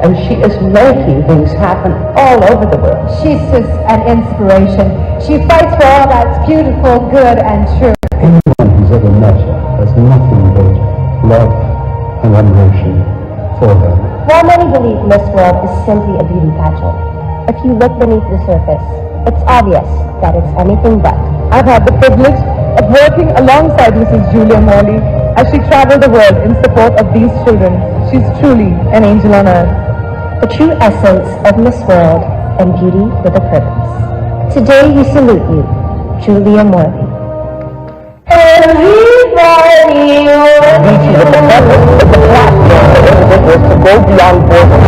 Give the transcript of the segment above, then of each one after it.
and she is making things happen all over the world. She's just an inspiration. She fights for all that's beautiful, good, and true. Anyone who's ever met her has nothing but love and admiration for her. While many believe Miss World is simply a beauty pageant, if you look beneath the surface, it's obvious that it's anything but. I've had the privilege of working alongside Mrs. Julia Morley as she traveled the world in support of these children. She's truly an angel on earth. The true essence of Miss World and beauty with a purpose. Today we salute you, Julia Morley. Everybody reaching with the purpose, with the platform for individuals to go beyond borders.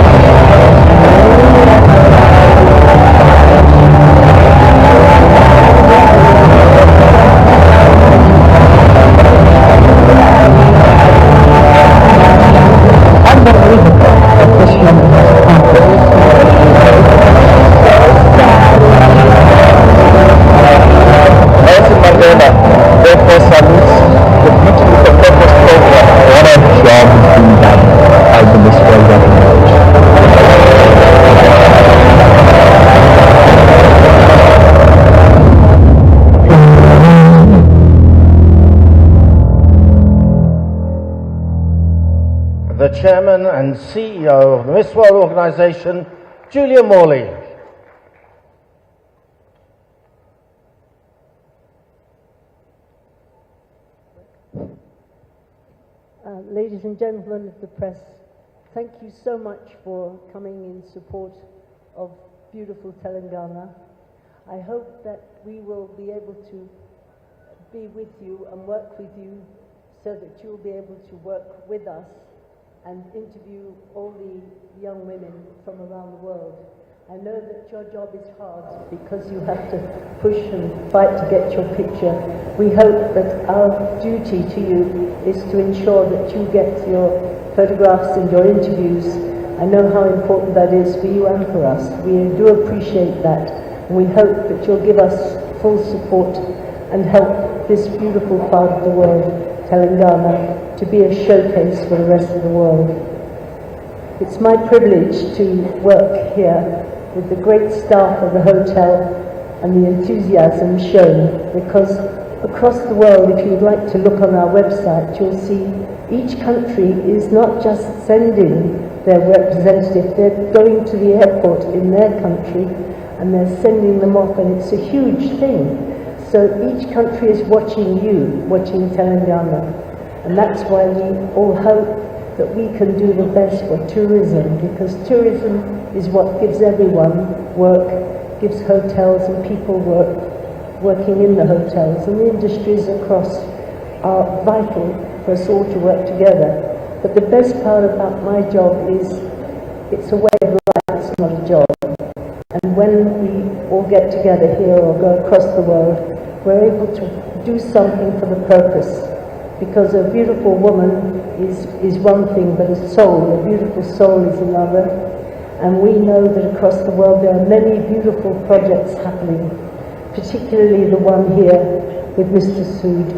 The Chairman and CEO of the Miss World organisation, Julia Morley. Ladies and gentlemen of the press, thank you so much for coming in support of beautiful Telangana. I hope that we will be able to be with you and work with you so that you will be able to work with us and interview all the young women from around the world. I know that your job is hard because you have to push and fight to get your picture. We hope that our duty to you is to ensure that you get your photographs and your interviews. I know how important that is for you and for us. We do appreciate that, and we hope that you'll give us full support and help this beautiful part of the world, Telangana, to be a showcase for the rest of the world. It's my privilege to work here with the great staff of the hotel and the enthusiasm shown, because across the world, if you'd like to look on our website, you'll see each country is not just sending their representative, they're going to the airport in their country and they're sending them off, and it's a huge thing. So each country is watching you, watching Telangana, and that's why we all hope that we can do the best for tourism, because tourism is what gives everyone work, gives hotels and people work, working in the hotels, and the industries across are vital for us all to work together. But the best part about my job is it's a way of life, it's not a job. And when we all get together here or go across the world, we're able to do something for the purpose. Because a beautiful woman is one thing, but a beautiful soul is another. And we know that across the world there are many beautiful projects happening, particularly the one here with Mr. Sood.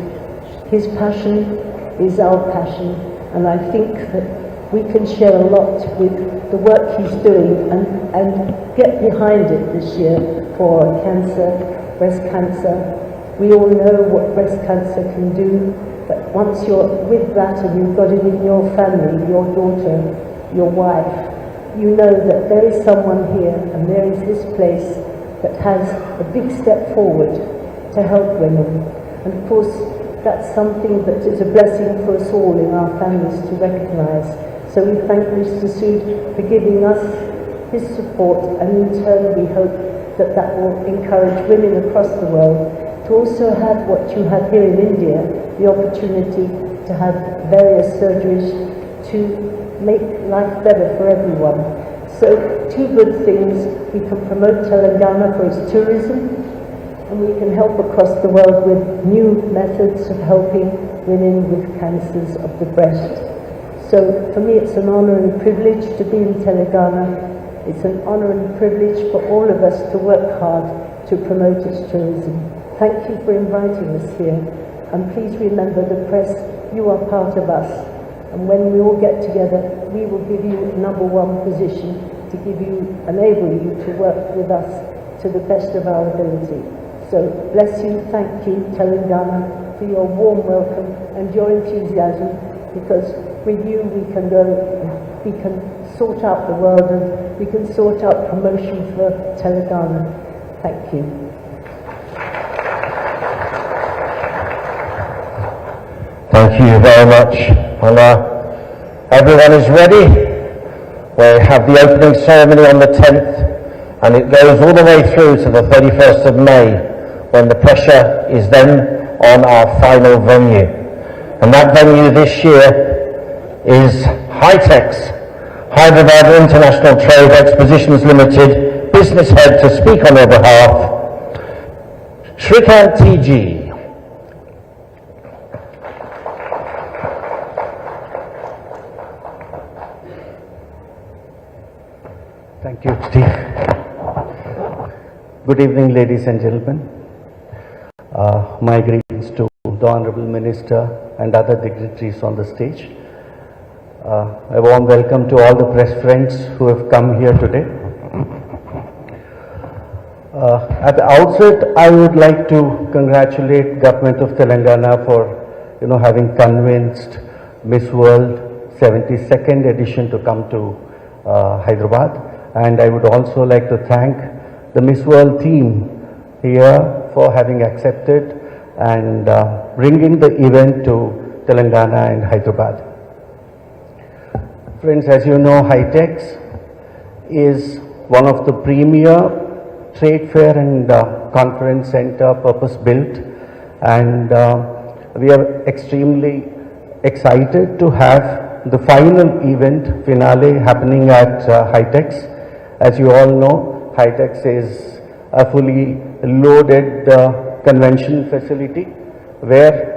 His passion is our passion, and I think that we can share a lot with the work he's doing and get behind it this year for cancer, breast cancer. We all know what breast cancer can do. But once you're with that and you've got it in your family, your daughter, your wife, you know that there is someone here and there is this place that has a big step forward to help women. And of course, that's something that is a blessing for us all in our families to recognise. So we thank Mr. Sood for giving us his support, and in turn we hope that that will encourage women across the world to also have what you have here in India, the opportunity to have various surgeries to make life better for everyone. So two good things: we can promote Telangana for its tourism, and we can help across the world with new methods of helping women with cancers of the breast. So for me it's an honour and privilege to be in Telangana. It's an honour and privilege for all of us to work hard to promote its tourism. Thank you for inviting us here, and please remember the press, you are part of us. And when we all get together, we will give you number one position to enable you to work with us to the best of our ability. So bless you, thank you, Telangana, for your warm welcome and your enthusiasm, because with you we can sort out the world and we can sort out promotion for Telangana. Thank you. Thank you very much. And everyone is ready. We have the opening ceremony on the 10th, and it goes all the way through to the 31st of May, when the pressure is then on our final venue. And that venue this year is High-Tech's Hyderabad International Trade Expositions Limited business head to speak on their behalf, Shrikant TG. Thank you, Steve. Good evening, ladies and gentlemen. My greetings to the Honorable Minister and other dignitaries on the stage. A warm welcome to all the press friends who have come here today. At the outset, I would like to congratulate Government of Telangana for, having convinced Miss World 72nd edition to come to Hyderabad. And I would also like to thank the Miss World team here for having accepted and bringing the event to Telangana and Hyderabad. Friends, as you know, High-Tech's is one of the premier trade fair and conference center purpose-built, and we are extremely excited to have the final event finale happening at High-Tech's. As you all know, High-Tech's is a fully loaded convention facility where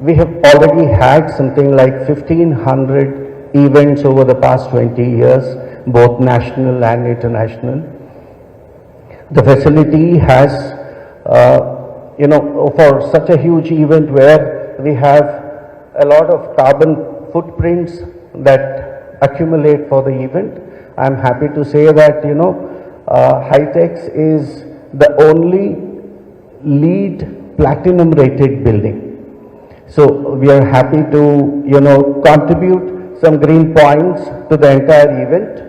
we have already had something like 1,500 events over the past 20 years, both national and international. The facility has, for such a huge event where we have a lot of carbon footprints that accumulate for the event, I'm happy to say that, High-Tech's is the only LEED platinum rated building. So we are happy to, contribute some green points to the entire event.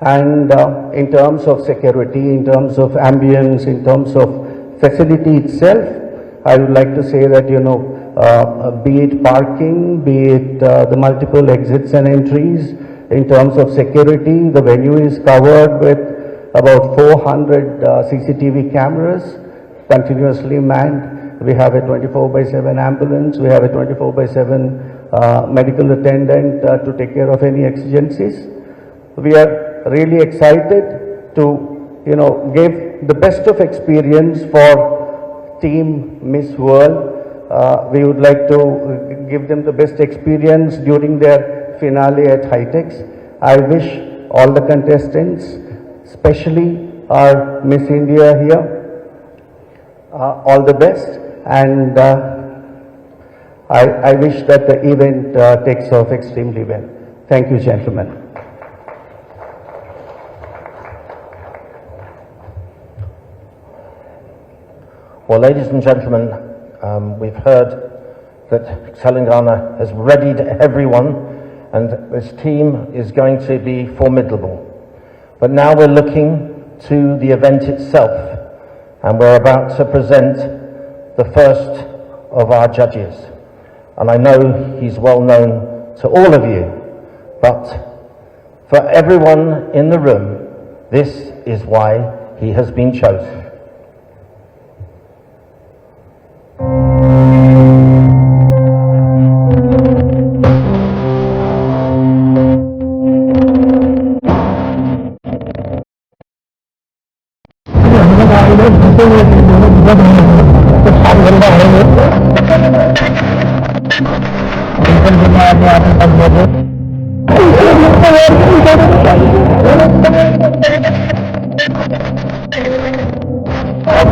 And in terms of security, in terms of ambience, in terms of facility itself, I would like to say that, be it parking, be it the multiple exits and entries, in terms of security, the venue is covered with about 400 CCTV cameras, continuously manned. We have a 24/7 ambulance, we have a 24/7 medical attendant to take care of any exigencies. We are really excited to, give the best of experience for Team Miss World. We would like to give them the best experience during their finale at High-Tech's. I wish all the contestants, especially our Miss India here, all the best, and I wish that the event takes off extremely well. Thank you, gentlemen. Well, ladies and gentlemen, we've heard that Telangana has readied everyone, and this team is going to be formidable. But now we're looking to the event itself, and we're about to present the first of our judges. And I know he's well known to all of you, but for everyone in the room, this is why he has been chosen.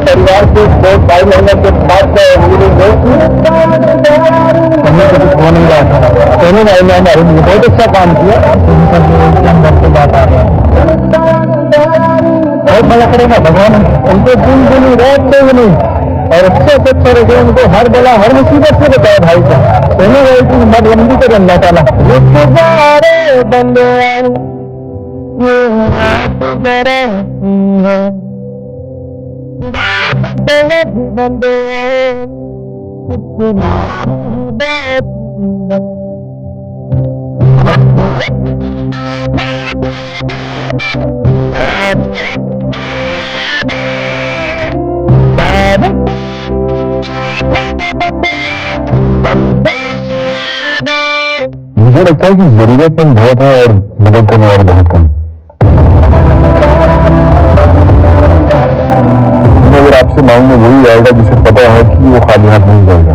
परिवार के 4-5 महीने के बाद मुझे कुछ हो नहीं रहा था। सोनू भाई ने बहुत अच्छा काम किया, नंबर से बात आ रहा है, बहुत मजा करेगा भगवान उनको दिन दिन रात दे नहीं, और अच्छे से अच्छे रखे उनको, हर बला हर मुसीबत से बचाए भाई को। सोनू भाई की हिम्मत लंबी करे अल्लाह ताला। मुझे लगता है कि जरूरतमंद बहुत है और मदद करने वाले बहुत कम। अगर आपसे मांगने वही आएगा जिसे पता है कि वो खाली हाथ नहीं जाएगा।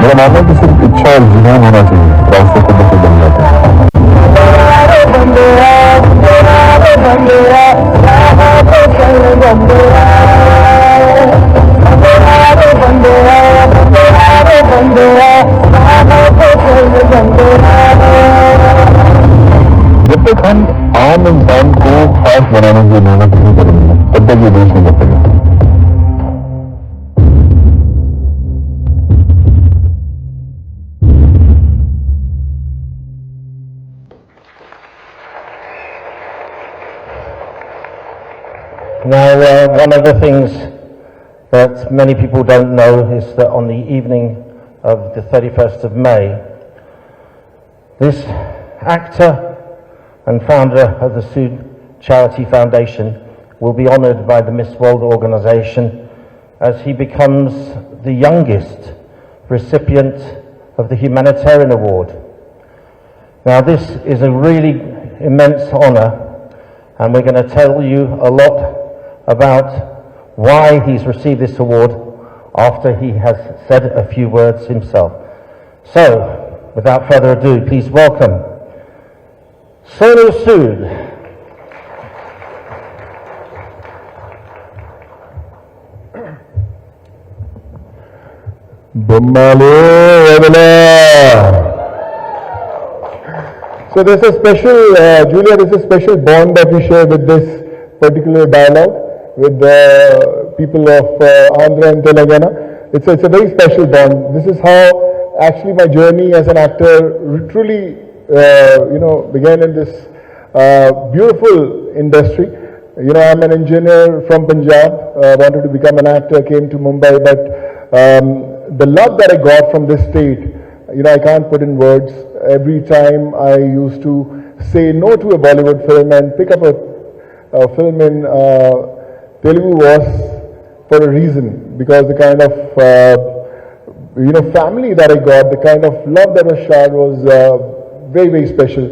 मेरा मानना है कि सिर्फ इच्छा और जुनून होना चाहिए, रास्ते खुद ब खुद बन जाते हैं। जब तक हम आम इंसान को खास बनाने की मेहनत नहीं करेंगे तब तक ये देश नहीं बचेगा। Now, one of the things that many people don't know is that on the evening of the 31st of May, this actor and founder of the Sood Charity Foundation will be honoured by the Miss World organisation as he becomes the youngest recipient of the Humanitarian Award. Now, this is a really immense honour, and we're going to tell you a lot about why he's received this award after he has said a few words himself. So, without further ado, please welcome Sonu Sood. So there's a special, Julia, there's a special bond that we share with this particular dialogue with the people of Andhra and Telangana. It's a very special bond. This is how actually my journey as an actor truly, began in this beautiful industry. I'm an engineer from Punjab, wanted to become an actor, came to Mumbai, but the love that I got from this state, I can't put in words. Every time I used to say no to a Bollywood film and pick up a film in Telugu was for a reason, because the kind of family that I got, the kind of love that was shared was very, very special.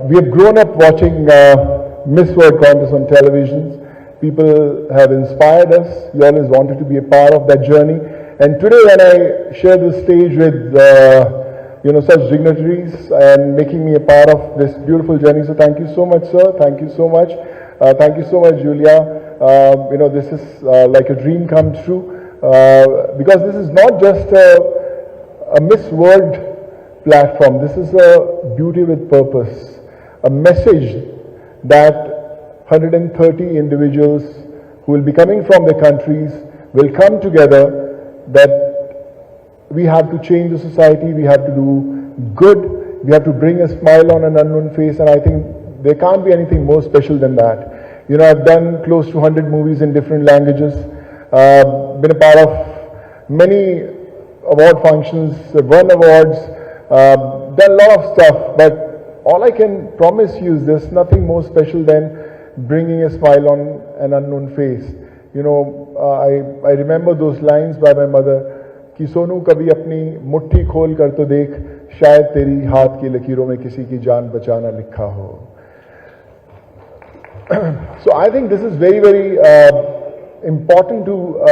We have grown up watching Miss World contest on television. People have inspired us. We always wanted to be a part of that journey. And today when I share the stage with such dignitaries and making me a part of this beautiful journey, so thank you so much, sir. Thank you so much. Thank you so much, Julia. This is like a dream come true, because this is not just a Miss World platform. This is a beauty with purpose, a message that 130 individuals who will be coming from their countries will come together, that we have to change the society, we have to do good, we have to bring a smile on an unknown face, and I think there can't be anything more special than that. I've done close to 100 movies in different languages, been a part of many award functions, won awards, done a lot of stuff, but all I can promise you is there's nothing more special than bringing a smile on an unknown face. I remember those lines by my mother, कि सोनू कभी अपनी मुट्ठी खोल कर तो देख, शायद तेरी हाथ की लकीरों में किसी की जान बचाना लिखा हो. So I think this is very, very important to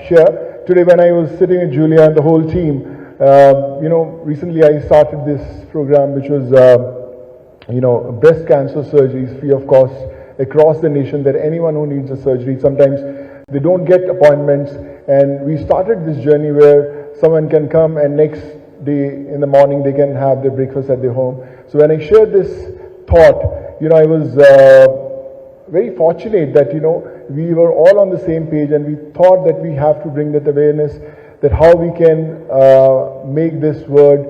share. Today when I was sitting with Julia and the whole team, recently I started this program which was, breast cancer surgeries free of cost across the nation, that anyone who needs a surgery, sometimes they don't get appointments, and we started this journey where someone can come and next day in the morning they can have their breakfast at their home. So when I shared this thought, I was very fortunate that, we were all on the same page, and we thought that we have to bring that awareness, that how we can make this word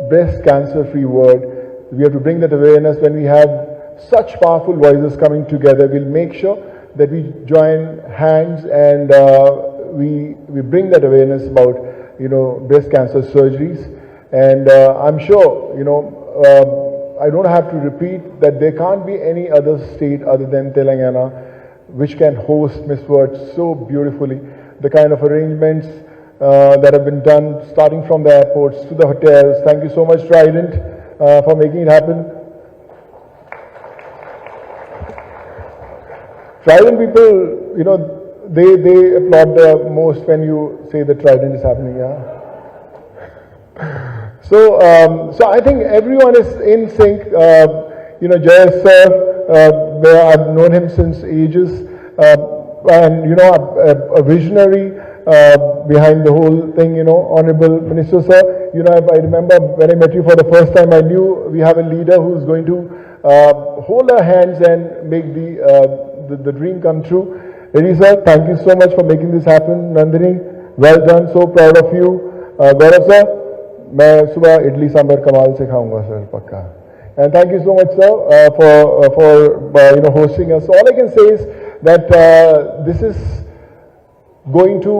breast cancer-free word. We have to bring that awareness. When we have such powerful voices coming together, we'll make sure that we join hands and we bring that awareness about, breast cancer surgeries. And I'm sure, I don't have to repeat that there can't be any other state other than Telangana which can host Miss World so beautifully. The kind of arrangements that have been done, starting from the airports to the hotels. Thank you so much, Trident, for making it happen. Trident people, they applaud the most when you say that Trident is happening, yeah. So I think everyone is in sync. Jayas sir, I've known him since ages, and a visionary behind the whole thing. Honorable Minister sir, I remember when I met you for the first time, I knew we have a leader who's going to hold our hands and make the dream come true. Ladies sir, thank you so much for making this happen. Nandini, well done, so proud of you. Gaurav sir, मैं सुबह इडली सांभर कमाल से खाऊंगा sir पक्का. And thank you so much sir for hosting us. All I can say is that this is going to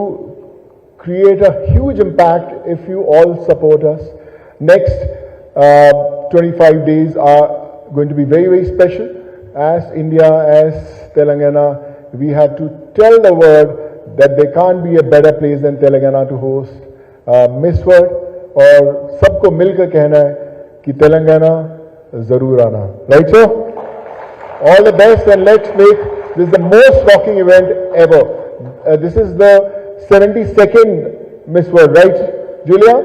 create a huge impact if you all support us. Next 25 days are going to be very, very special. As India, as Telangana, we have to tell the world that there can't be a better place than Telangana to host Miss World. और सबको मिलकर कहना है कि तेलंगाना जरूर आना. Right, sir? All the best, and let's make this the most rocking event ever. This is the 72nd Miss World, right, Julia?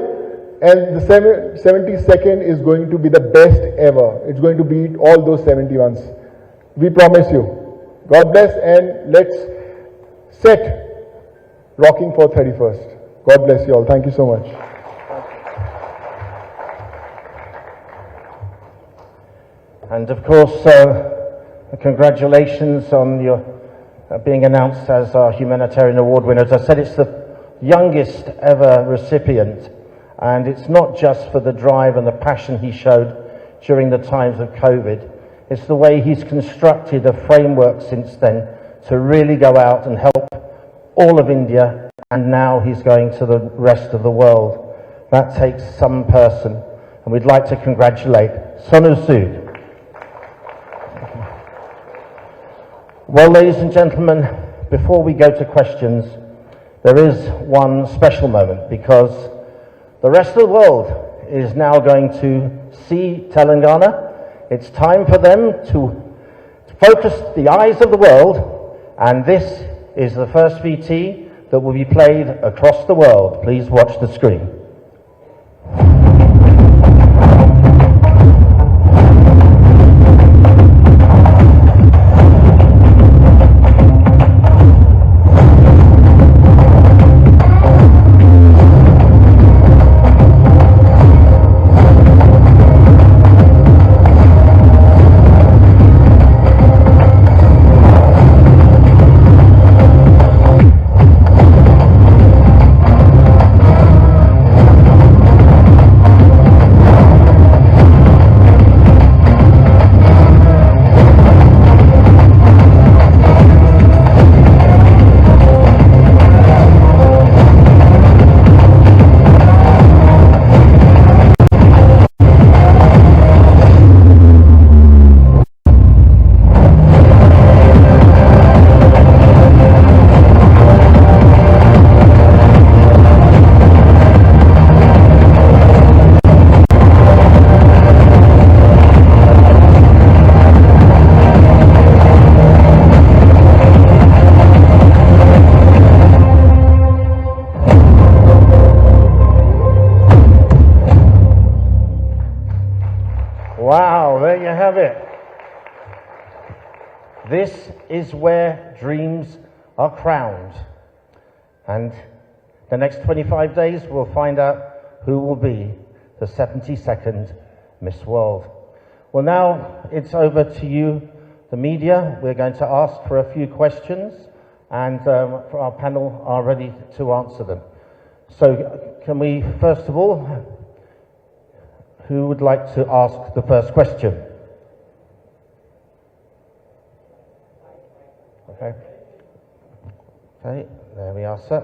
And the 72nd is going to be the best ever. It's going to beat all those 71s. We promise you. God bless, and let's set rocking for 31st. God bless you all. Thank you so much. And of course, congratulations on your being announced as our humanitarian award winner. As I said, it's the youngest ever recipient, and it's not just for the drive and the passion he showed during the times of COVID. It's the way he's constructed a framework since then to really go out and help all of India, and now he's going to the rest of the world. That takes some person, and we'd like to congratulate Sonu Sood. Well, ladies and gentlemen, before we go to questions, there is one special moment, because the rest of the world is now going to see Telangana. It's time for them to focus the eyes of the world, and this is the first VT that will be played across the world. Please watch the screen. Wow, there you have it. This is where dreams are crowned. And the next 25 days we'll find out who will be the 72nd Miss World. Well, now it's over to you, the media. We're going to ask for a few questions, and our panel are ready to answer them. So can we, first of all, who would like to ask the first question? Okay. Okay, there we are, sir.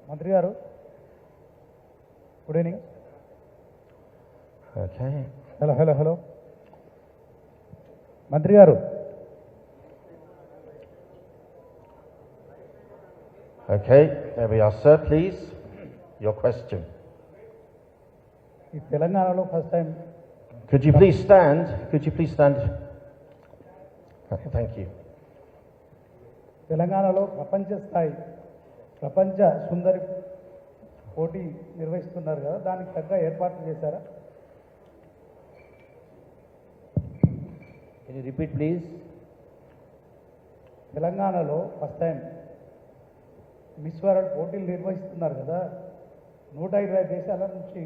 Mantri garu, good evening. Okay. Hello. Mantri garu. Okay, there we are, sir. Please, your question. In Telangana, first time. Could you please stand? Okay, thank you. తెలంగాణలో ప్రపంచ సుందరి పోటీ నిర్వహిస్తున్నారు కదా, దానికి తగ్గ ఏర్పాట్లు చేశారా? Can you repeat please? తెలంగాణలో ఫస్ట్ టైం మిస్ వరల్డ్ పోటీలు నిర్వహిస్తున్నారు కదా, 120 దేశాల నుంచి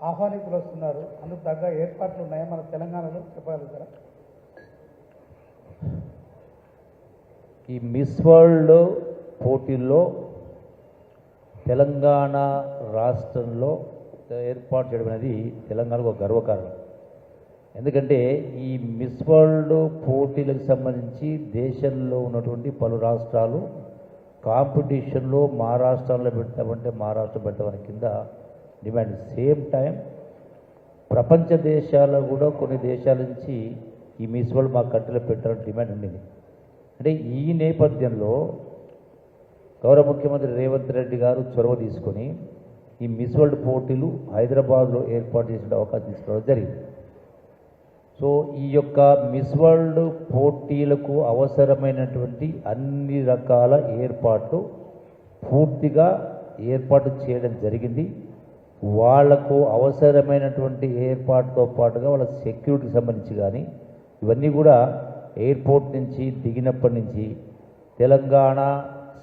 ఆహ్వానితులు వస్తున్నారు, అందుకు తగ్గ ఏర్పాట్లు ఉన్నాయా మన తెలంగాణలో, చెప్పగలుగుతారా? ఈ మిస్ వరల్డ్ పోటీల్లో తెలంగాణ రాష్ట్రంలో ఏర్పాటు చేయడం అనేది తెలంగాణకు ఒక గర్వకారణం. ఎందుకంటే ఈ మిస్ వరల్డ్ పోటీలకు సంబంధించి దేశంలో ఉన్నటువంటి పలు రాష్ట్రాలు కాంపిటీషన్లో మా రాష్ట్రంలో పెడతామంటే మహారాష్ట్ర పెడతామని కింద డిమాండ్. సేమ్ టైం ప్రపంచ దేశాల్లో కూడా కొన్ని దేశాల నుంచి ఈ మిస్ వరల్డ్ మా కంట్రీలో పెట్టాలని డిమాండ్ ఉండింది. అంటే ఈ నేపథ్యంలో గౌరవ ముఖ్యమంత్రి రేవంత్ రెడ్డి గారు చొరవ తీసుకొని ఈ మిస్ వరల్డ్ పోటీలు హైదరాబాద్లో ఏర్పాటు చేసే అవకాశం తీసుకోవడం జరిగింది. సో ఈ యొక్క మిస్ వరల్డ్ పోటీలకు అవసరమైనటువంటి అన్ని రకాల ఏర్పాట్లు పూర్తిగా ఏర్పాటు చేయడం జరిగింది. వాళ్లకు అవసరమైనటువంటి ఏర్పాటుతో పాటుగా వాళ్ళ సెక్యూరిటీకి సంబంధించి కానీ ఇవన్నీ కూడా ఎయిర్పోర్ట్ నుంచి దిగినప్పటి నుంచి తెలంగాణ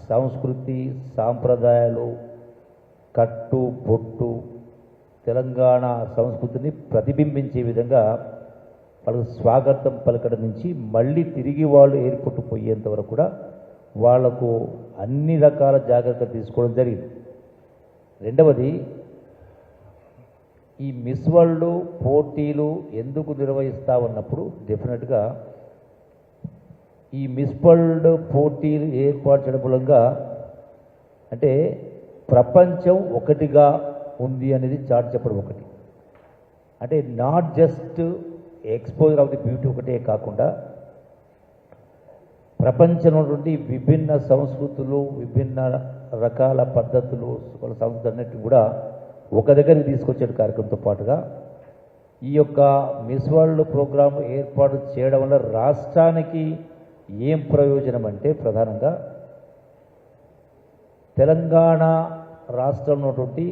సంస్కృతి సాంప్రదాయాలు, కట్టు బొట్టు, తెలంగాణ సంస్కృతిని ప్రతిబింబించే విధంగా వాళ్ళకు స్వాగతం పలకడం నుంచి మళ్ళీ తిరిగి వాళ్ళు ఎయిర్పోర్ట్ పోయేంత వరకు కూడా వాళ్లకు అన్ని రకాల జాగ్రత్తలు తీసుకోవడం జరిగింది. రెండవది, ఈ మిస్ వరల్డ్ పోటీలు ఎందుకు నిర్వహిస్తా ఉన్నప్పుడు డెఫినెట్గా ఈ మిస్ వరల్డ్ పోటీలు ఏర్పాటు చేయడం మూలంగా అంటే ప్రపంచం ఒకటిగా ఉంది అనేది చాటి చెప్పడం ఒకటి. అంటే not just exposure of the beauty ఒకటే కాకుండా ప్రపంచంలో నుండి విభిన్న సంస్కృతులు, విభిన్న రకాల పద్ధతులు, వాళ్ళ సంస్కృతి అన్నిటిని కూడా ఒక దగ్గరికి తీసుకొచ్చే కార్యక్రమంతో పాటుగా ఈ యొక్క మిస్ వరల్డ్ ప్రోగ్రాం ఏర్పాటు చేయడం వల్ల రాష్ట్రానికి ఏం ప్రయోజనం అంటే ప్రధానంగా తెలంగాణ రాష్ట్రంలో ఉన్నటువంటి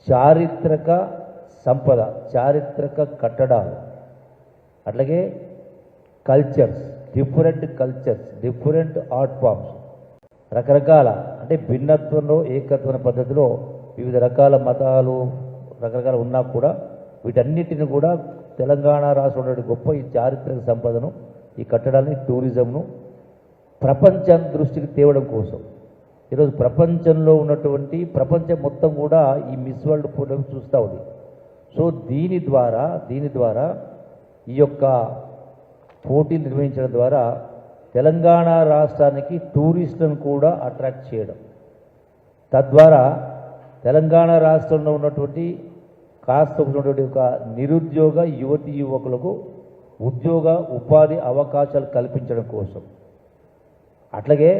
చారిత్రక సంపద, చారిత్రక కట్టడాలు, అట్లాగే కల్చర్స్, డిఫరెంట్ ఆర్ట్ ఫామ్స్, రకరకాల అంటే భిన్నత్వంలో ఏకత్వ పద్ధతిలో వివిధ రకాల మతాలు రకరకాల ఉన్నా కూడా వీటన్నిటిని కూడా తెలంగాణ రాష్ట్రంలో గొప్ప ఈ చారిత్రక సంపదను, ఈ కట్టడాలని, టూరిజంను ప్రపంచం దృష్టికి తేవడం కోసం ఈరోజు ప్రపంచంలో ఉన్నటువంటి ప్రపంచం మొత్తం కూడా ఈ మిస్ వరల్డ్ పోటీలు చూస్తూ ఉంది. సో దీని ద్వారా ఈ యొక్క పోటీలు నిర్వహించడం ద్వారా తెలంగాణ రాష్ట్రానికి టూరిస్టులను కూడా అట్రాక్ట్ చేయడం, తద్వారా తెలంగాణ రాష్ట్రంలో ఉన్నటువంటి కాస్త ఉన్నటువంటి ఒక నిరుద్యోగ యువతీ యువకులకు ఉద్యోగ ఉపాధి అవకాశాలు కల్పించడం కోసం, అట్లాగే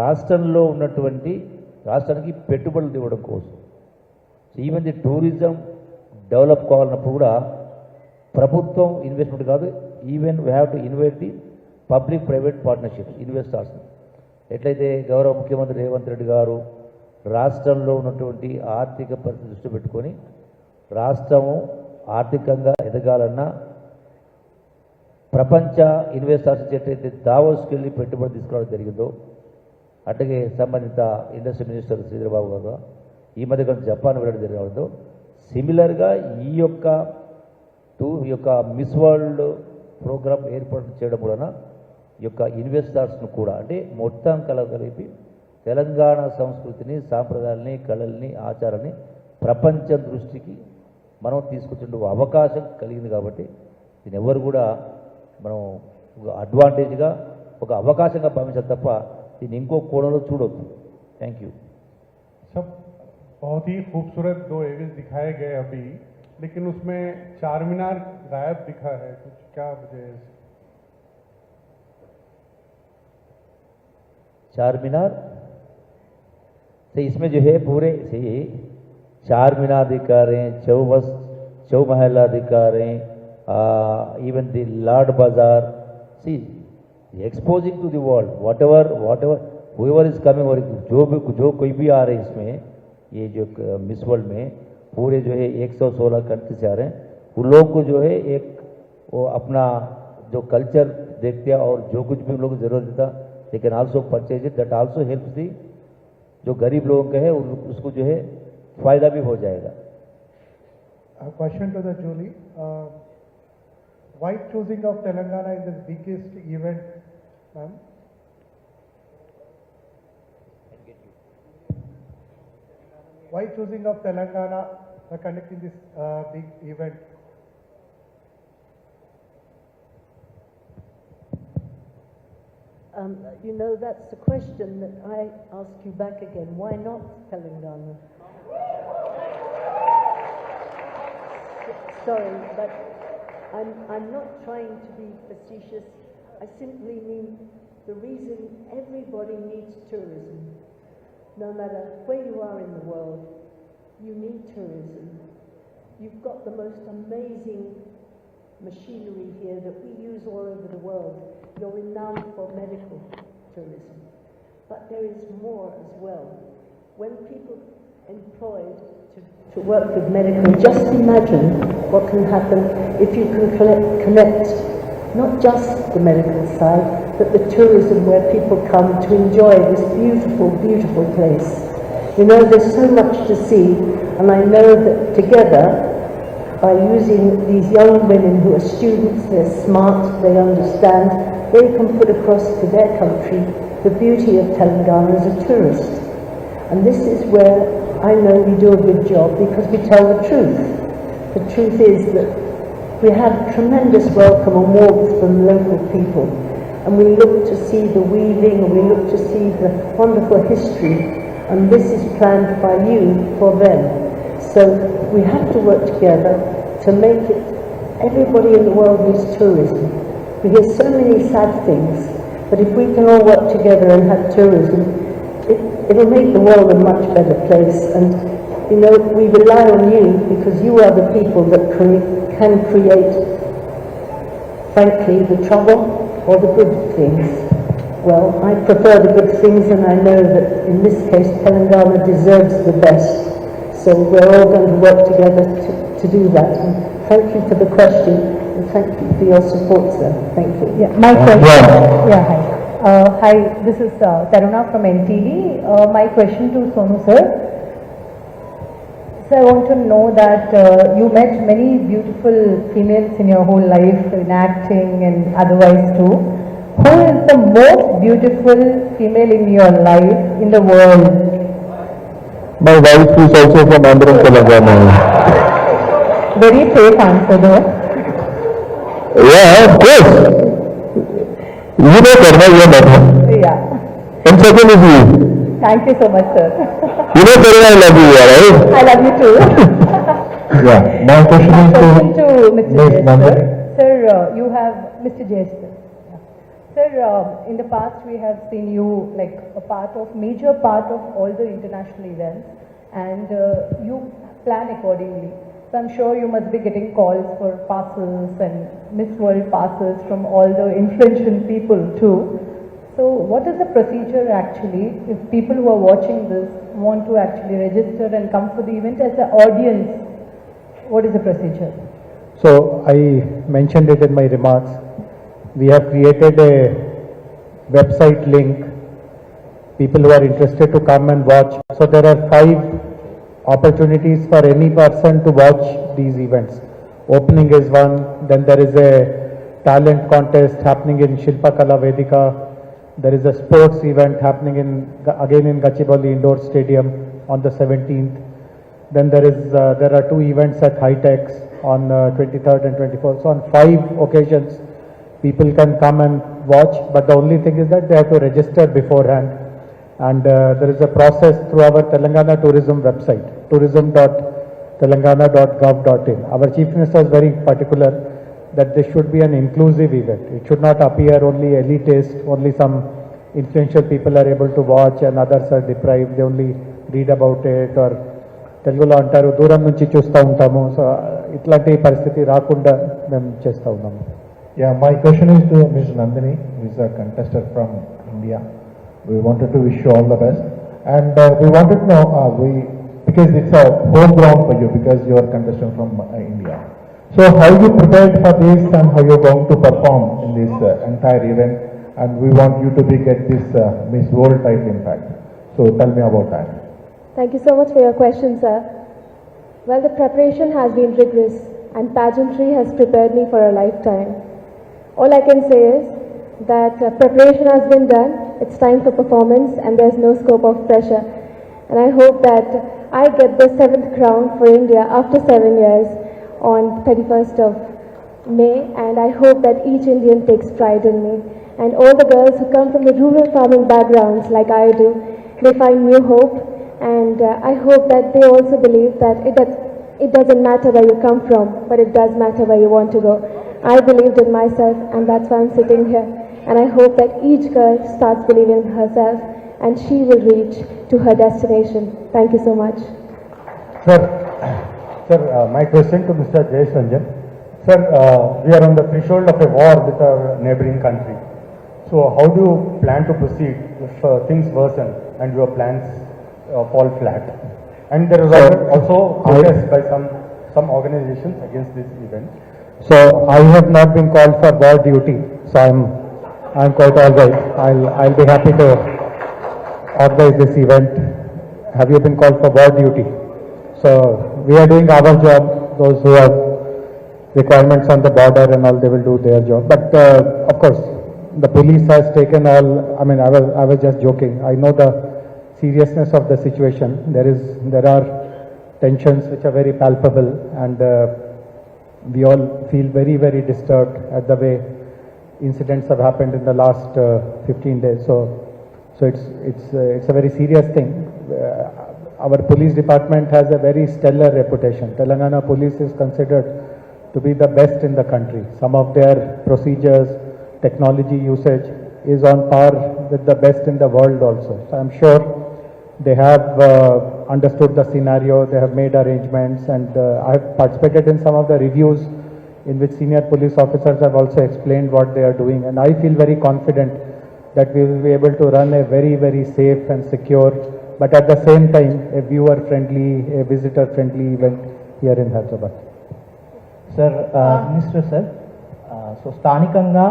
రాష్ట్రంలో ఉన్నటువంటి రాష్ట్రానికి పెట్టుబడులు ఇవ్వడం కోసం, ఈవెన్ ది టూరిజం డెవలప్ కావాలన్నప్పుడు కూడా ప్రభుత్వం ఇన్వెస్ట్మెంట్ కాదు, even we have to invite the public private partnerships, investors. ఎట్లయితే గౌరవ ముఖ్యమంత్రి రేవంత్ రెడ్డి గారు రాష్ట్రంలో ఉన్నటువంటి ఆర్థిక పరిస్థితి దృష్టి పెట్టుకొని రాష్ట్రము ఆర్థికంగా ఎదగాలన్నా ప్రపంచ ఇన్వెస్టర్స్ ఎట్లయితే దావోస్కి వెళ్ళి పెట్టుబడి తీసుకురావడం జరిగిందో అట్లాగే సంబంధిత ఇండస్ట్రీ మినిస్టర్ శ్రీధరబాబు గారు ఈ మధ్య కొంచెం జపాన్ వెళ్ళడం జరిగిందో సిమిలర్గా ఈ యొక్క మిస్ వరల్డ్ ప్రోగ్రామ్ ఏర్పాటు చేయడం వలన ఈ యొక్క ఇన్వెస్టర్స్ను కూడా అంటే మొత్తం కలిపి తెలంగాణ సంస్కృతిని సాంప్రదాయాల్ని కళల్ని ఆచారాన్ని ప్రపంచం దృష్టికి మనం తీసుకొచ్చే అవకాశం కలిగింది కాబట్టి దీని ఎవరు కూడా మనం ఒక అడ్వాంటేజ్గా ఒక అవకాశంగా భావించాలి తప్ప దీన్ని ఇంకో కోణంలో చూడొద్దు. Thank you. सब बहुत ही खूबसूरत 2 इमेज दिखाए गए अभी, लेकिन उसमें चार मीनार गायब दिखा है, कुछ क्या वजह है? चार मीनार तो इसमें जो है पूरे से चार मीनार दिखा रहे हैं, चौमहला दिखा रहे हैं, even the Lord Bazaar. See, exposing to the world, whatever whoever is coming और जो कोई भी आ रहे हैं इसमें ये जो मिस वर्ल्ड में पूरे जो है 116 कंट्री से आ रहे हैं, उन लोग को जो है एक वो अपना जो कल्चर देखते हैं और जो कुछ भी उन लोग को जरूरत देता they can also purchase it. That also helps the जो गरीब लोगों का है उसको जो है फायदा भी हो जाएगा. A question to the Julie. Why choosing of Telangana in this biggest event, ma'am? Why choosing of Telangana for conducting this big event? You know, that's the question that I ask you back again. Why not Telangana? Sorry, but I'm not trying to be facetious. I simply mean the reason everybody needs tourism. No matter where you are in the world, you need tourism. You've got the most amazing machinery here that we use all over the world. You're renowned for medical tourism. But there is more as well. When people employed to work with medical, just imagine what can happen if you can connect not just the medical side, but the tourism where people come to enjoy this beautiful, beautiful place. You know, there's so much to see, and I know that together, by using these young women who are students, they're smart, they understand, they can put across to their country the beauty of Telangana as a tourist. And this is where I know we do a good job because we tell the truth. The truth is that we have tremendous welcome and warmth from local people, and we look to see the weaving, and we look to see the wonderful history, and this is planned by you for them. So we have to work together to make it, everybody in the world needs tourism. We hear so many sad things, but if we can all work together and have tourism, it will make the world a much better place. And you know, we rely on you because you are the people that can create, frankly, the trouble or the good things. Well, I prefer the good things, and I know that in this case Telangana deserves the best. So we're all going to work together to do that. And thank you for the question, and thank you for your support, sir. Thank you. Yeah, my question. Yeah, hi. Hi, this is Taruna from NTV. My question to Sonu, sir. So I want to know that you met many beautiful females in your whole life, in acting and otherwise too. Who is the most beautiful female in your life in the world? My wife is also from Andhra Telangana. Very safe answer though. Yeah, of course. You know Karma, you know her. Yeah. And second is you. Thank you so much, sir. You know Karma, I love you, right? I love you too. Yeah. My question is to Mr. Jester. Sir, you have Mr. Jester. Sir, in the past we have seen you like major part of all the international events, and you plan accordingly. So I'm sure you must be getting calls for passes and Miss World passes from all the influential people too. So what is the procedure actually if people who are watching this want to actually register and come for the event as an audience? What is the procedure? So I mentioned it in my remarks. We have created a website link. People who are interested to come and watch. So there are 5 opportunities for any person to watch these events. Opening is one, then there is a talent contest happening in Shilpakala Vedika. There is a sports event happening again in Gachibowli Indoor Stadium on the 17th. Then there are 2 events at High-Techs on 23rd and 24th. So on 5 occasions, people can come and watch, but the only thing is that they have to register beforehand. And there is a process through our Telangana tourism website, tourism.telangana.gov.in. Our Chief Minister is very particular that this should be an inclusive event. It should not appear only elitist, only some influential people are able to watch and others are deprived. They only read about it or Telugulo antaru దూరం నుంచి చూస్తూ ఉంటాము. So ఇట్లాంటి పరిస్థితి రాకుండా మేము చేస్తూ ఉన్నాము. Yeah, my question is to Ms. Nandini, who is a contestant from India. We wanted to wish you all the best, and we wanted to know, because it's a home ground for you, because you are contestant from India. So how you prepared for this and how you're going to perform in this entire event, and we want you to get this Miss World title in fact. So tell me about that. Thank you so much for your question, sir. Well, the preparation has been rigorous and pageantry has prepared me for a lifetime. All I can say is that preparation has been done, it's time for performance and there's no scope of pressure. And I hope that I get the 7th crown for India after 7 years on 31st of May, and I hope that each Indian takes pride in me. And all the girls who come from the rural farming backgrounds like I do, they find new hope, and I hope that they also believe that it doesn't matter where you come from, but it does matter where you want to go. I believed in myself, and that's why I'm sitting here. And I hope that each girl starts believing in herself and she will reach to her destination. Thank you so much. Sir, my question to Mr. Jay Sanjan. Sir, we are on the threshold of a war with our neighboring country. So how do you plan to proceed if things worsen and your plans fall flat? And there is also protest by some organizations against this event. So I have not been called for war duty, so I'm quite all right. I'll be happy to organize this event. Have you been called for war duty? So we are doing our job. Those who have requirements on the border and all, they will do their job. But of course, the police has taken all. I mean, I was just joking. I know the seriousness of the situation. There are tensions which are very palpable, and we all feel very, very disturbed at the way incidents have happened in the last 15 days. So it's a very serious thing. Our police department has a very stellar reputation. Telangana police is considered to be the best in the country. Some of their procedures, technology usage is on par with the best in the world also. So I'm sure they have understood the scenario, they have made arrangements, and I have participated in some of the reviews in which senior police officers have also explained what they are doing, and I feel very confident that we will be able to run a very, very safe and secure, but at the same time a viewer-friendly, a visitor-friendly event here in Hyderabad. Sir, Minister Sir, so స్థానికంగా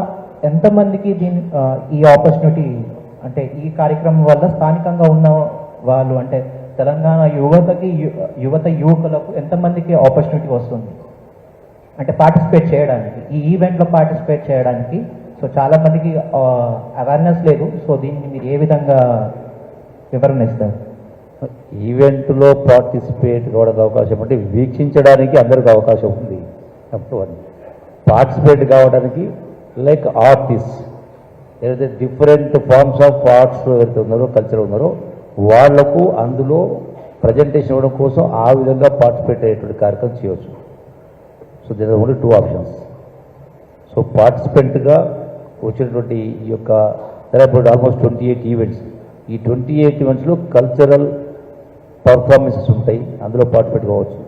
ఎంతమందికి ఈ opportunity అంటే ఈ కార్యక్రమం వల్ల స్థానికంగా ఉన్న వాళ్ళు అంటే తెలంగాణ యువకులకు ఎంతమందికి ఆపర్చునిటీ వస్తుంది అంటే పార్టిసిపేట్ చేయడానికి ఈ ఈవెంట్లో పార్టిసిపేట్ చేయడానికి? సో చాలా మందికి అవేర్నెస్ లేదు. సో దీన్ని మీరు ఏ విధంగా వివరణ ఇస్తారు? ఈవెంట్లో పార్టిసిపేట్ కావడానికి అవకాశం అంటే వీక్షించడానికి అందరికి అవకాశం ఉంది. పార్టిసిపేట్ కావడానికి లైక్ ఆర్టిస్ట్ ఏదైతే డిఫరెంట్ ఫార్మ్స్ ఆఫ్ ఆర్ట్స్ ఎవరైతే ఉన్నారో కల్చర్ ఉన్నారో వాళ్లకు అందులో ప్రజెంటేషన్ ఇవ్వడం కోసం ఆ విధంగా పార్టిసిపేట్ అయ్యేటువంటి కార్యక్రమం చేయవచ్చు. So there are only 2 options. So పార్టిసిపెంట్గా వచ్చినటువంటి ఈ యొక్క ఆల్మోస్ట్ 28 ఈవెంట్స్. ఈ 28 ఈవెంట్స్లో కల్చరల్ పర్ఫార్మెన్సెస్ ఉంటాయి, అందులో పార్టిసిపేట్ కావచ్చు.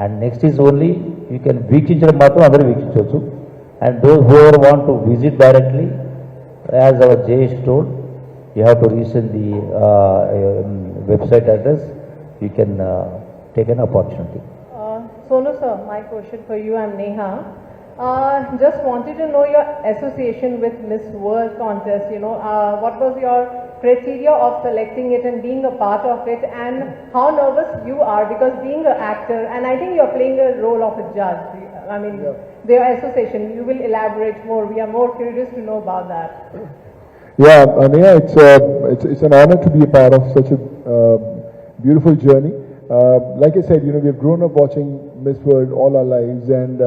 And next is only you can వీక్షించడం మాత్రం అందరూ వీక్షించవచ్చు. And those who ever want to visit directly, as our Jayesh told, you have to resend the website address. You can take an opportunity. Sonu sir, my question for you, I'm Neha. Just wanted to know your association with Miss World contest. What was your criteria of selecting it and being a part of it, and how nervous you are because being an actor, and I think you're playing a role of a judge. I mean, their association. You will elaborate more. We are more curious to know about that. Yeah, Neha, it's an honor to be a part of such a beautiful journey. Like I said, we have grown up watching Miss World all our lives, and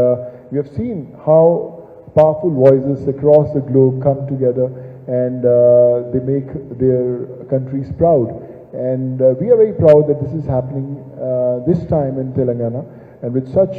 we have seen how powerful voices across the globe come together and they make their countries proud. And we are very proud that this is happening this time in Telangana, and with such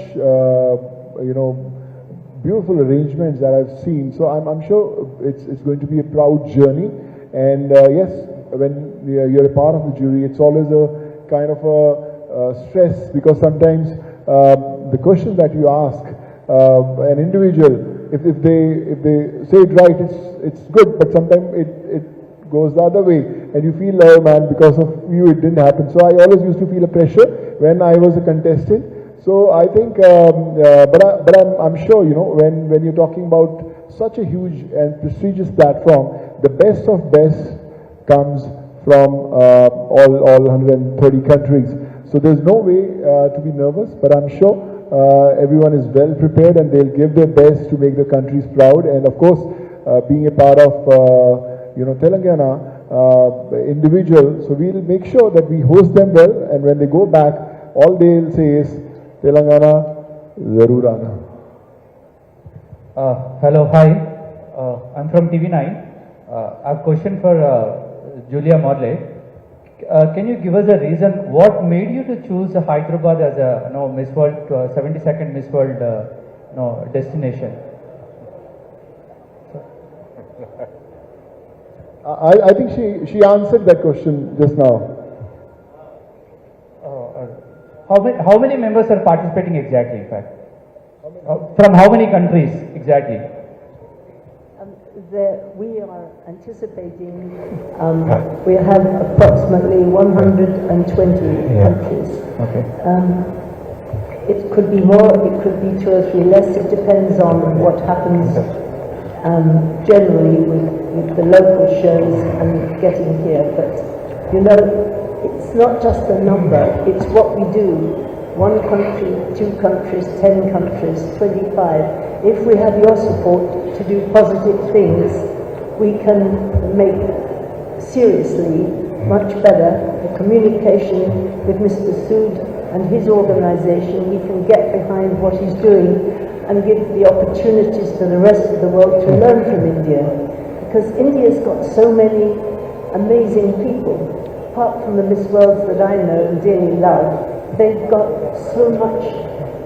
beautiful arrangements that I've seen. So I'm sure it's going to be a proud journey. And yes, when you're a part of the jury, it's always a kind of a stress, because sometimes the question that you ask an individual, if they say it right, it's good, but sometimes it goes the other way, and you feel, oh man, because of you it didn't happen. So I always used to feel a pressure when I was a contestant. So I think, but I'm sure, when you're talking about such a huge and prestigious platform, the best of best comes from all 130 countries. So there's no way to be nervous, but I'm sure everyone is well prepared and they'll give their best to make the countries proud. And of course, being a part of Telangana individual, so we'll make sure that we host them well, and when they go back, all they'll say is Telangana Zarur Aana. Hello, hi. I'm from TV9. I have a question for Julia Morley. Can you give us a reason what made you to choose Hyderabad as a Miss World 72nd Miss World destination? I think she answered that question just now. How many members are participating exactly? In fact, from how many countries exactly? We are anticipating, we have approximately 120 countries. Okay. It could be more, it could be 2 or 3 less, it depends on what happens generally with the local shows and getting here. But it's not just the number, it's what we do. 1 country, 2 countries, 10 countries, 25. If we have your support to do positive things, we can make seriously much better the communication with Mr. Sood and his organization. We can get behind what he's doing and give the opportunities for the rest of the world to learn from India. Because India's got so many amazing people. Apart from the Miss Worlds that I know and dearly love, they've got so much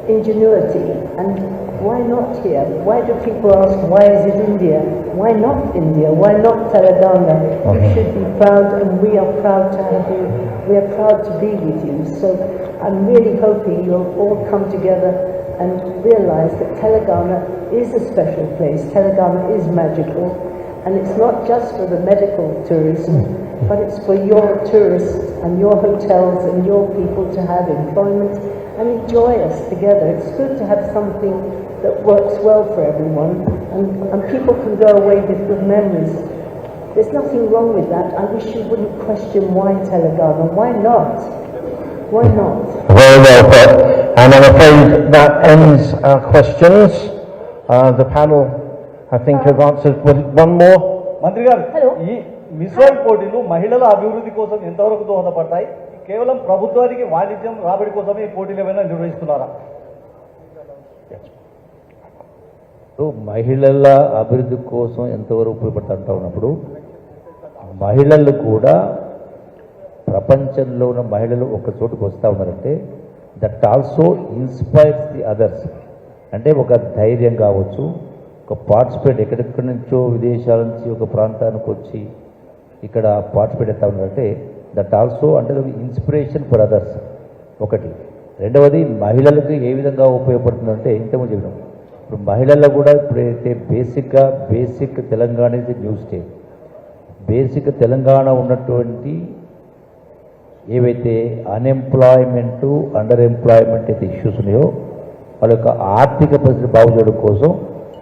ingenuity. And why not here? Why do people ask, why is it India? Why not India? Why not Telangana? You should be proud, and we are proud to have you. We are proud to be with you. So I'm really hoping you'll all come together and realize that Telangana is a special place. Telangana is magical. And it's not just for the medical tourism, but it's for your tourists and your hotels and your people to have employment and enjoy us together. It's good to have something that works well for everyone, and people can go away with good memories. There's nothing wrong with that. I wish you wouldn't question why Telangana. Why not? Why not? Very well put. And I'm afraid that ends our questions. The panel, I think, have answered. One more? మంత్రి గారు, ఈ miss world పోటీలు మహిళల అభివృద్ధి కోసం ఎంతవరకు దోహదపడతాయి? కేవలం ప్రభుత్వానికి వాణిజ్యం రాబడి కోసమే ఈ పోటీలు ఏమైనా నిర్వహిస్తున్నారా? మహిళల అభివృద్ధి కోసం ఎంతవరకు ఉపయోగపడుతూ ఉన్నప్పుడు మహిళలు కూడా ప్రపంచంలో ఉన్న మహిళలు ఒక చోటుకు వస్తూ ఉన్నారంటే that also inspires the others. అంటే ఒక ధైర్యం కావచ్చు, ఒక పార్టిసిపేట్ ఎక్కడెక్కడి నుంచో విదేశాల నుంచి ఒక ప్రాంతానికి వచ్చి ఇక్కడ పార్టిసిపేట్ అవుతూ ఉన్నారంటే దట్ ఆల్సో అంటే ఇన్స్పిరేషన్ ఫర్ అదర్స్ ఒకటి. రెండవది మహిళలకు ఏ విధంగా ఉపయోగపడుతుందంటే ఇంతకుముందు చెప్పినాం, ఇప్పుడు మహిళల్లో కూడా ఇప్పుడైతే basic Telangana is new state. Basic Telangana ఉన్నటువంటి ఏవైతే అన్ఎంప్లాయ్మెంటు అండర్ ఎంప్లాయ్మెంట్ అయితే ఇష్యూస్ ఉన్నాయో వాళ్ళ యొక్క ఆర్థిక పరిస్థితి బాగు చేయడం కోసం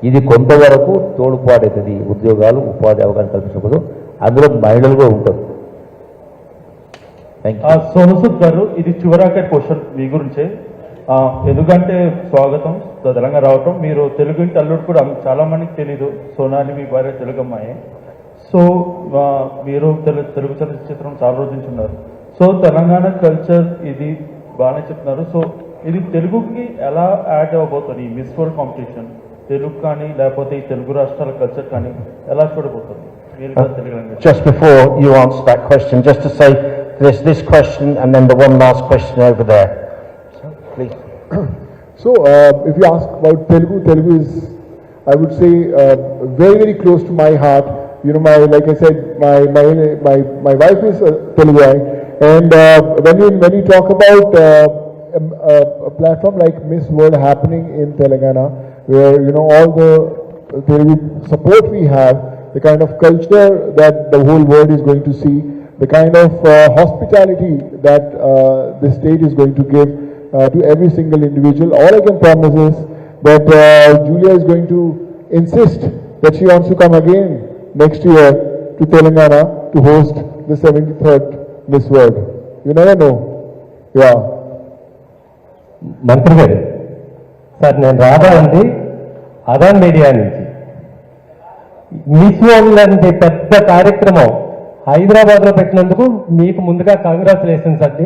ఇది కొంతవరకు తోడ్పాటవుతుంది. ఉద్యోగాలు ఉపాధి అవకాశం కల్పించకపోతే అందులో మహిళలు కూడా ఉంటారు. సోను సూద్ గారు, ఇది చివరాక క్వశ్చన్ మీ గురించే. ఎందుకంటే స్వాగతం తెలంగాణ రావటం. మీరు తెలుగు ఇంటి అల్లుడు కూడా చాలా మందికి తెలీదు. సోనాలి మీ భార్య తెలుగు అమ్మాయి. సో మీరు తెలుగు చలనచిత్రం చాలా రోజు నుంచి ఉన్నారు. సో తెలంగాణ కల్చర్ ఇది బాగానే చెప్తున్నారు. సో ఇది తెలుగుకి ఎలా యాడ్ అవ్వబోతుంది? ఈ మిస్ వరల్డ్ కాంపిటీషన్ తెలుగు కానీ లేకపోతే ఈ తెలుగు రాష్ట్రాల కల్చర్ కానీ ఎలా చూడబోతుంది? Just before you answer that question, just to say there's this question and then the one last question over there. Please. So, if you ask about Telugu, Telugu is, I would say, very, very close to my heart. You know, like I said, my wife is Telugu, and when you talk about a platform like Miss World happening in Telangana, where all the Telugu support we have, the kind of culture that the whole world is going to see, the kind of hospitality that the state is going to give to every single individual. All I can promise is that Julia is going to insist that she wants to come again next year to Telangana to host the 73rd Miss World. You never know. Yeah. మంత్రి గారు, sir నేను రాధా అండి, అదాన్ media నుంచి. Miss world లాంటి పెద్ద కార్యక్రమం హైదరాబాద్లో పెట్టినందుకు మీకు ముందుగా కంగ్రాచులేషన్స్ అండి.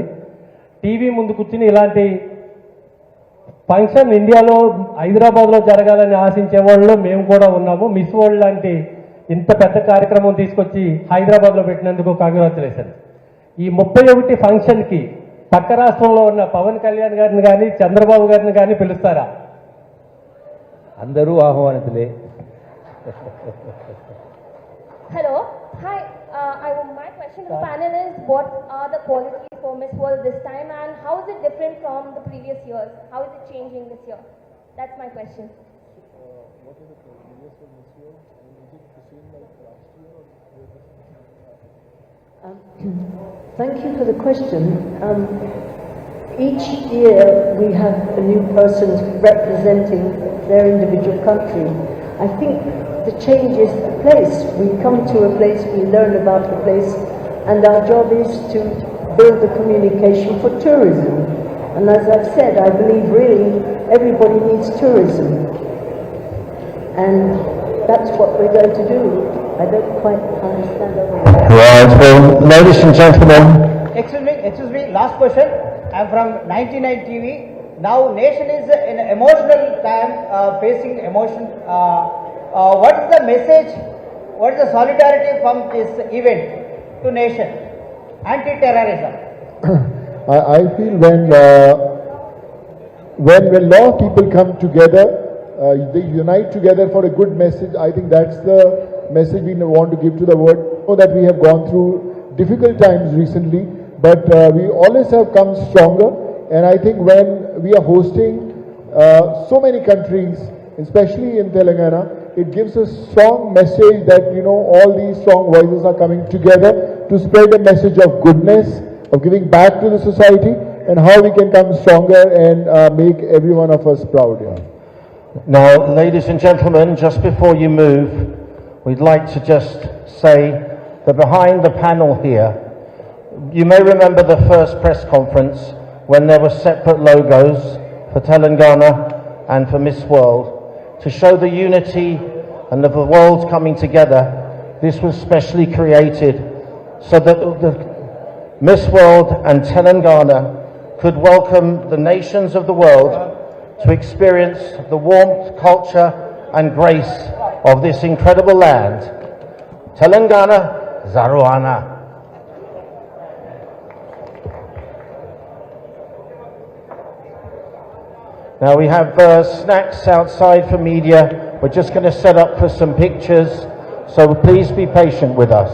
టీవీ ముందు కూర్చుని ఇలాంటి ఫంక్షన్ ఇండియాలో హైదరాబాద్లో జరగాలని ఆశించే వాళ్ళలో మేము కూడా ఉన్నాము. మిస్ వరల్డ్ లాంటి ఇంత పెద్ద కార్యక్రమం తీసుకొచ్చి హైదరాబాద్లో పెట్టినందుకు కంగ్రాచులేషన్స్. ఈ 31 ఫంక్షన్కి పక్క రాష్ట్రంలో ఉన్న పవన్ కళ్యాణ్ గారిని కానీ చంద్రబాబు గారిని కానీ పిలుస్తారా? అందరూ ఆహ్వానితులే. Hello. Hi. My question to the panel is, what are the qualities for Miss World this time, and how is it different from the previous years? How is it changing this year? That's my question. What is the previous for Miss World? Is it the same like last year, or Thank you for the question. Each year we have a new person representing their individual country. I think the change is the place. We come to a place, we learn about the place, and our job is to build the communication for tourism. And as I've said, I believe really everybody needs tourism. And that's what we're going to do. I don't quite understand otherwise. Right, well, ladies and gentlemen. Excuse me, last question. I'm from 99 TV. Now nation is in an emotional time, facing emotion. What is the message, what is the solidarity from this event to nation? Anti-terrorism. I feel when a lot of people come together, they unite together for a good message. I think that's the message we want to give to the world. Know that we have gone through difficult times recently, but we always have come stronger. And I think when we are hosting so many countries, especially in Telangana, it gives a strong message that all these strong voices are coming together to spread a message of goodness, of giving back to the society, and how we can come stronger and make every one of us proud. Yeah. Now, ladies and gentlemen, just before you move, we'd like to just say that behind the panel here, you may remember the first press conference when there were separate logos for Telangana and for Miss World. To show the unity and the world coming together, this was specially created so that the Miss World and Telangana could welcome the nations of the world to experience the warmth, culture and grace of this incredible land. Telangana Zaruana. Now we have snacks outside for media. We're just going to set up for some pictures, so please be patient with us.